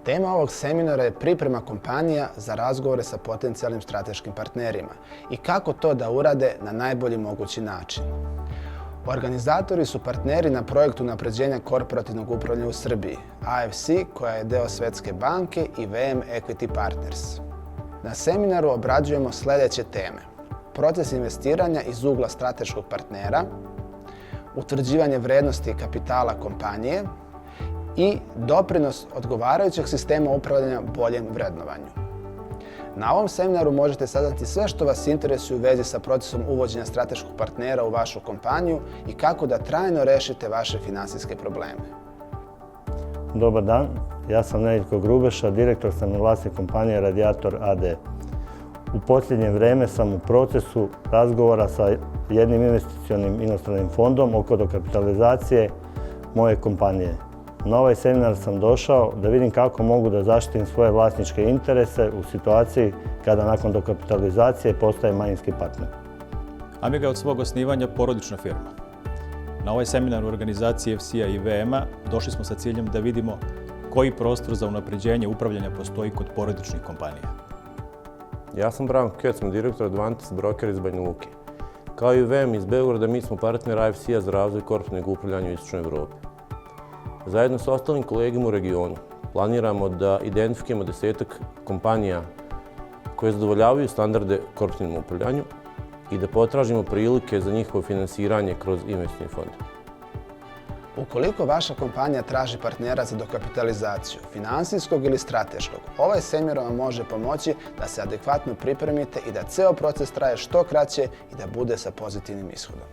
Tema ovog seminara je priprema kompanija za razgovore sa potencijalnim strateškim partnerima i kako to da urade na najbolji mogući način. Organizatori su partneri na projektu unapređenja korporativnog upravljanja u Srbiji, AFC, koja je deo Svetske banke, i VM Equity Partners. Na seminaru obrađujemo sljedeće teme: proces investiranja iz ugla strateškog partnera, utvrđivanje vrednosti kapitala kompanije i doprinos odgovarajućeg sistema upravljanja boljem vrednovanju. Na ovom seminaru možete saznati sve što vas interesuje u vezi sa procesom uvođenja strateškog partnera u vašu kompaniju i kako da trajno rešite vaše finansijske probleme. Dobar dan, ja sam Nedeljko Grubeša, direktor sam i vlasnik kompanije Radijator AD. U posljednje vrijeme sam u procesu razgovora sa jednim investicionim inostranim fondom oko dokapitalizacije moje kompanije. Na ovaj seminar sam došao da vidim kako mogu da zaštitim svoje vlasničke interese u situaciji kada nakon dokapitalizacije postaje manjinski partner. Amiga je od svog osnivanja porodična firma. Na ovaj seminar u organizaciji FC-a i VM-a došli smo sa ciljem da vidimo koji prostor za unapređenje upravljanja postoji kod porodičnih kompanija. Ja sam Branko Kec, sam direktor Advantis Broker iz Banja Luke. Kao i VM iz Beograda, mi smo partner AFC-a za razvoj korporativnog upravljanja u Istočnoj Evropi. Zajedno s ostalim kolegama u regionu planiramo da identifikujemo 10 kompanija koje zadovoljavaju standarde korporativnom upravljanju i da potražimo prilike za njihovo finansiranje kroz investicioni fond. Ukoliko vaša kompanija traži partnera za dokapitalizaciju, finansijskog ili strateškog, ovaj seminar vam može pomoći da se adekvatno pripremite i da ceo proces traje što kraće i da bude sa pozitivnim ishodom.